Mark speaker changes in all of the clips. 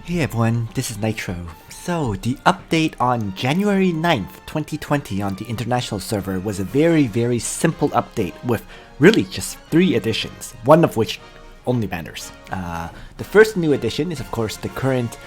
Speaker 1: Hey everyone, this is Nitro. So, the update on January 9th, 2020 on the international server was a very simple update with really just 3 additions, one of which only banners. The first new addition is of course the current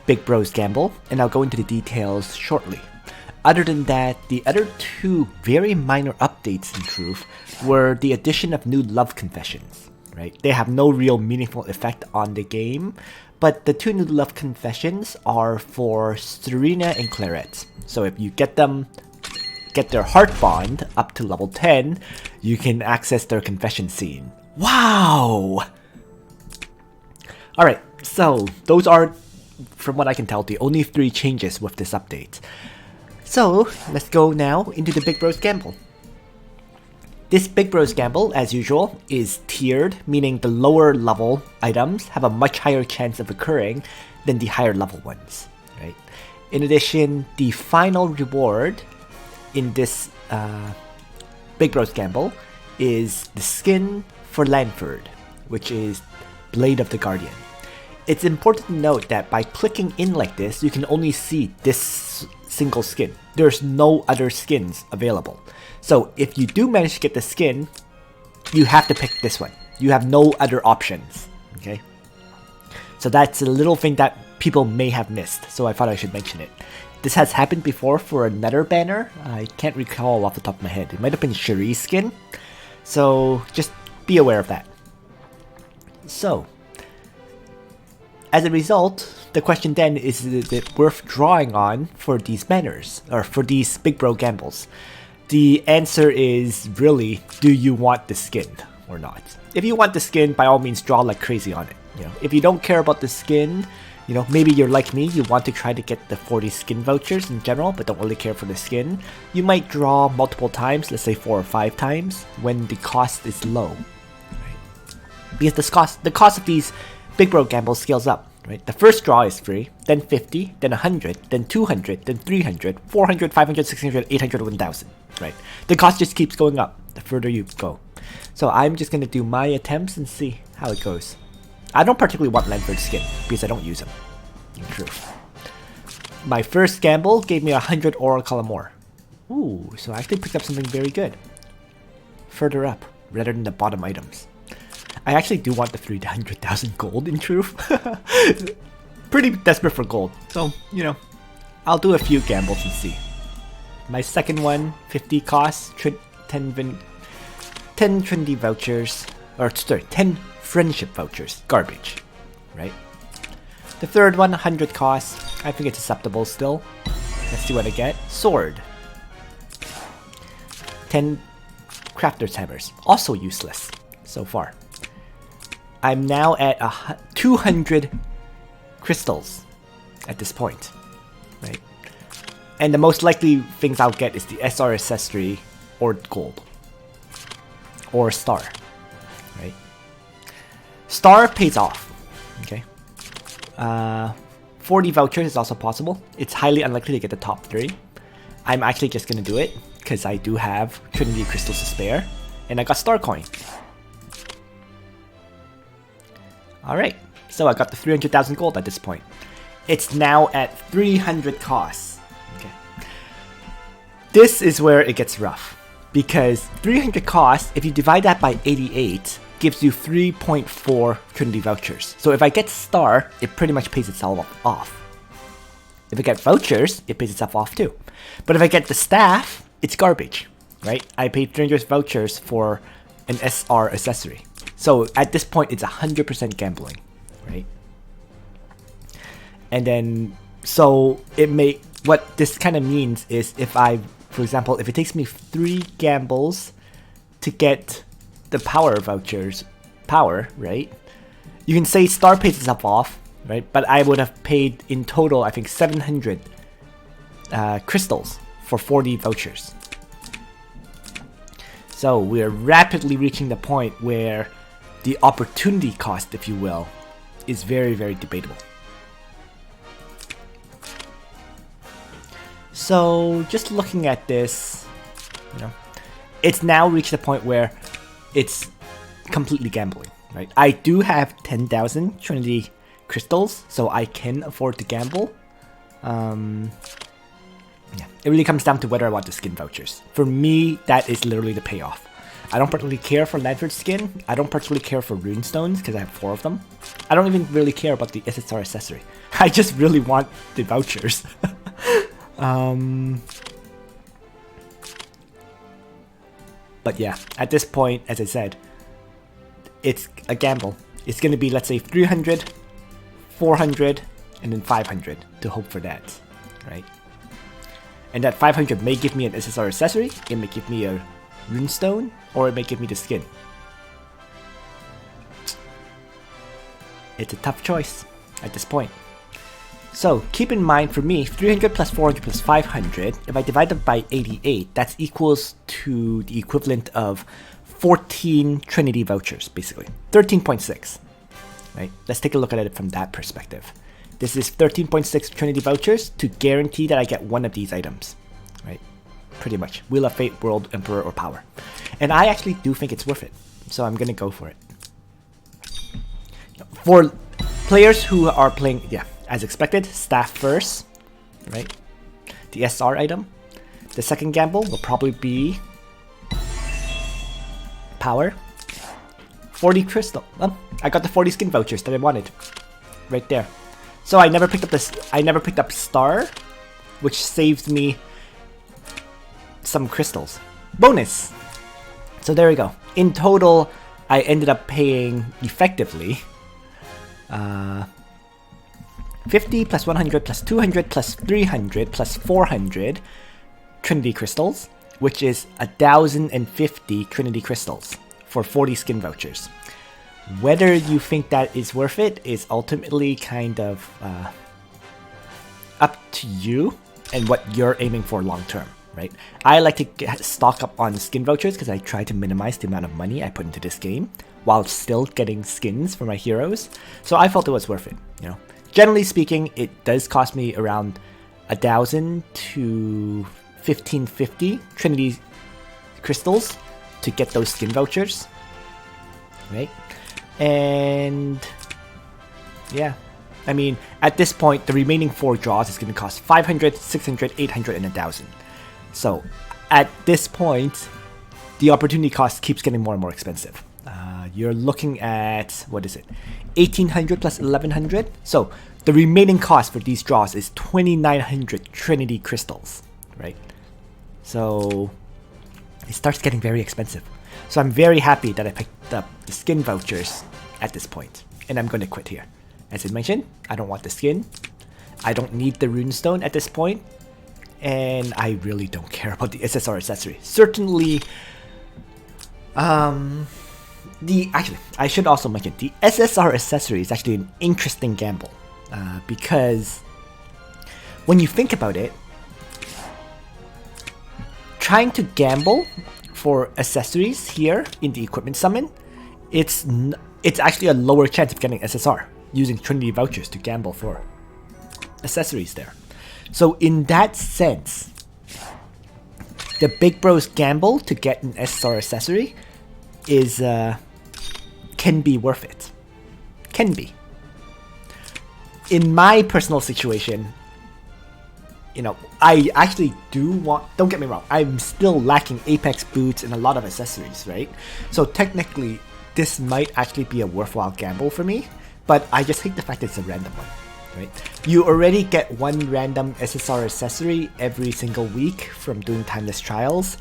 Speaker 1: Big Bros Gamble, and I'll go into the details shortly. Other than that, the other 2 very minor updates in truth were the addition of new love confessions. Right? They have no real meaningful effect on the game, but the 2 new love confessions are for Serena and Claret. So if you get their heart bond up to level 10, you can access their confession scene. Wow! Alright, so those are, from what I can tell, the only 3 changes with this update. So let's go now into the Big Bros Gamble. This Big Bros Gamble, as usual, is tiered, meaning the lower level items have a much higher chance of occurring than the higher level ones, right? In addition, the final reward in this Big Bros Gamble is the skin for Lanford, which is Blade of the Guardian. It's important to note that by clicking in like this, you can only see this single skin. There's no other skins available. So if you do manage to get the skin, you have to pick this one. You have no other options, okay? So that's a little thing that people may have missed, so I thought I should mention it. This has happened before for another banner. I can't recall off the top of my head. It might have been Cherie's skin. So just be aware of that. So, as a result, the question then is it worth drawing on for these banners, or for these Big Bro Gambles? The answer is really, do you want the skin or not? If you want the skin, by all means draw like crazy on it. You know, if you don't care about the skin, you know, maybe you're like me, you want to try to get the 40 skin vouchers in general, but don't really care for the skin. You might draw multiple times, let's say 4 or 5 times, when the cost is low. Right? Because the cost of these Big Bro Gambles scales up. Right? The first draw is free, then 50, then 100, then 200, then 300, 400, 500, 600, 800, 1000. Right? The cost just keeps going up the further you go. So I'm just going to do my attempts and see how it goes. I don't particularly want Lanford's skin because I don't use him. In truth. My first gamble gave me 100 Aura Column more. Ooh, so I actually picked up something very good. Further up, rather than the bottom items. I actually do want the 300,000 gold in truth. Pretty desperate for gold. So, you know, I'll do a few gambles and see. My second one, 50 costs, 10 Trinity vouchers, or sorry, 10 friendship vouchers. Garbage, right? The third one, 100 costs. I think it's acceptable still. Let's see what I get. Sword. 10 crafter's hammers. Also useless so far. I'm now at 200 crystals at this point, right? And the most likely things I'll get is the SR accessory or gold or star, right? Star pays off, okay? 40 vouchers is also possible. It's highly unlikely to get the top 3. I'm actually just gonna do it because I do have Trinity crystals to spare, and I got star coin. Alright, so I got the 300,000 gold at this point. It's now at 300 costs. Okay. This is where it gets rough. Because 300 costs, if you divide that by 88, gives you 3.4 Trinity vouchers. So if I get star, it pretty much pays itself off. If I get vouchers, it pays itself off too. But if I get the staff, it's garbage. Right? I paid 300 vouchers for an SR accessory. So at this point, it's 100% gambling, right? And then, so what this kind of means is if for example, if it takes me 3 gambles to get the power vouchers, right? You can say star pays itself off, right? But I would have paid in total, I think 700 crystals for 40 vouchers. So we are rapidly reaching the point where the opportunity cost, if you will, is very debatable. So just looking at this, you know, it's now reached the point where it's completely gambling, right? I do have 10,000 Trinity crystals, so I can afford to gamble. Yeah, it really comes down to whether I want the skin vouchers. For me, that is literally the payoff. I don't particularly care for Lantern skin. I don't particularly care for runestones because I have 4 of them. I don't even really care about the SSR accessory. I just really want the vouchers. But yeah, at this point, as I said, it's a gamble. It's going to be, let's say, 300, 400, and then 500 to hope for that, right? And that 500 may give me an SSR accessory, it may give me a runestone, or it may give me the skin. It's a tough choice at this point. So keep in mind, for me, 300 plus 400 plus 500, if I divide them by 88, that's equals to the equivalent of 14 Trinity vouchers, basically. 13.6, right? Let's take a look at it from that perspective. This is 13.6 Trinity vouchers to guarantee that I get one of these items, right? Pretty much. Wheel of Fate, World, Emperor, or Power. And I actually do think it's worth it, so I'm gonna go for it. For players who are playing, yeah, as expected, Staff first, right? The SR item. The second gamble will probably be Power. 40 crystal. Well, I got the 40 skin vouchers that I wanted, right there. So I never picked up this. I never picked up Star, which saves me some crystals. Bonus. So there we go. In total, I ended up paying effectively 50 plus 100 plus 200 plus 300 plus 400 Trinity crystals, which is 1,050 Trinity crystals for 40 skin vouchers. Whether you think that is worth it is ultimately kind of up to you and what you're aiming for long term, right? I like to stock up on skin vouchers because I try to minimize the amount of money I put into this game while still getting skins for my heroes. So I felt it was worth it, you know. Generally speaking, it does cost me around 1,000 to 1,550 Trinity crystals to get those skin vouchers, right? And yeah, I mean, at this point, the remaining 4 draws is going to cost 500, 600, 800, and 1,000. So at this point, the opportunity cost keeps getting more and more expensive. You're looking at, what is it, 1,800 plus 1,100? So the remaining cost for these draws is 2,900 Trinity crystals, right? So it starts getting very expensive. So I'm very happy that I picked up the skin vouchers at this point, and I'm going to quit here. As I mentioned, I don't want the skin, I don't need the runestone at this point, and I really don't care about the SSR accessory. Certainly, actually, I should also mention, the SSR accessory is actually an interesting gamble, because when you think about it, trying to gamble for accessories here in the equipment summon, it's actually a lower chance of getting SSR using Trinity vouchers to gamble for accessories there. So in that sense, the Big Bros gamble to get an SSR accessory is can be worth it. Can be. In my personal situation, you know, I actually do want, don't get me wrong, I'm still lacking Apex boots and a lot of accessories, right? So technically, this might actually be a worthwhile gamble for me, but I just hate the fact that it's a random one, right? You already get one random SSR accessory every single week from doing timeless trials,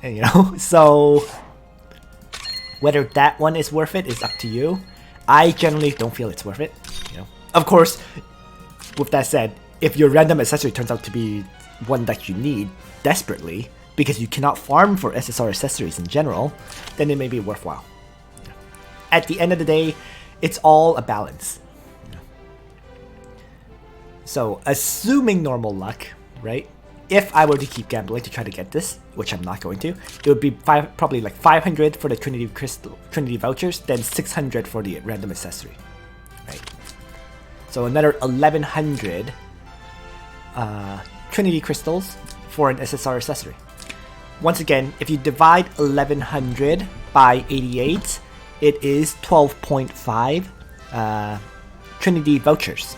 Speaker 1: you know, so whether that one is worth it is up to you. I generally don't feel it's worth it, you know. Of course, with that said, if your random accessory turns out to be one that you need desperately because you cannot farm for SSR accessories in general, then it may be worthwhile. At the end of the day, it's all a balance. So, assuming normal luck, right? If I were to keep gambling to try to get this, which I'm not going to, it would be probably like 500 for the Trinity vouchers, then 600 for the random accessory, right? So another 1,100 Trinity crystals for an SSR accessory. Once again, if you divide 1,100 by 88, it is 12.5 Trinity vouchers.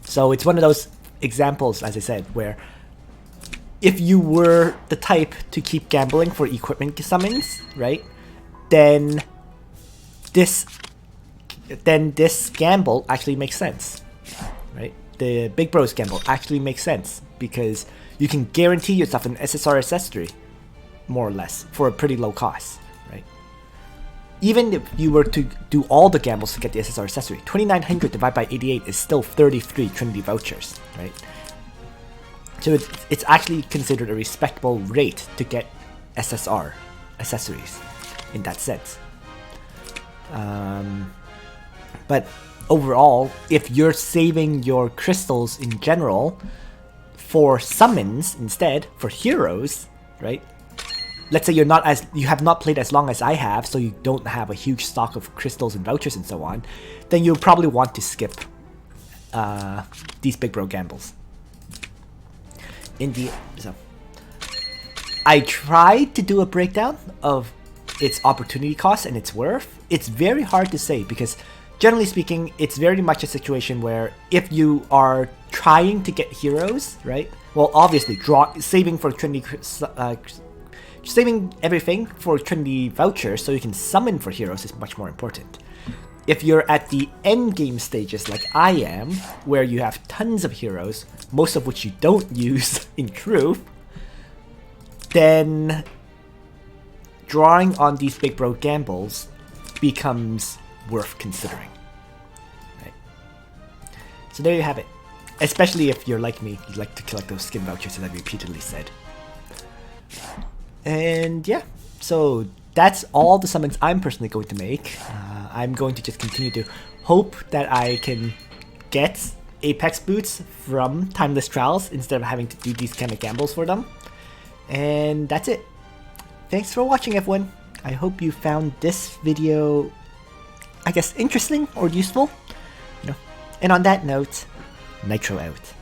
Speaker 1: So it's one of those examples, as I said, where if you were the type to keep gambling for equipment summons, right, then this gamble actually makes sense, right? The Big Bros gamble actually makes sense because you can guarantee yourself an SSR accessory, more or less, for a pretty low cost, right? Even if you were to do all the gambles to get the SSR accessory, 2,900 divided by 88 is still 33 Trinity vouchers, right? So it's actually considered a respectable rate to get SSR accessories in that sense. But overall, if you're saving your crystals in general for summons instead, for heroes, right? Let's say you have not played as long as I have, so you don't have a huge stock of crystals and vouchers and so on, then you'll probably want to skip these Big Bro gambles. So I tried to do a breakdown of its opportunity cost and its worth. It's very hard to say because generally speaking, it's very much a situation where if you are trying to get heroes, right? Well, obviously, saving for Trinity, saving everything for Trinity vouchers so you can summon for heroes is much more important. If you're at the end game stages like I am, where you have tons of heroes, most of which you don't use in truth, then drawing on these Big Bro gambles becomes worth considering. Right? So there you have it. Especially if you're like me, you like to collect those skin vouchers, as I repeatedly said. And yeah, so that's all the summons I'm personally going to make. I'm going to just continue to hope that I can get Apex boots from Timeless Trials instead of having to do these kind of gambles for them. And that's it. Thanks for watching, everyone. I hope you found this video, I guess, interesting or useful. And on that note, Nitro out.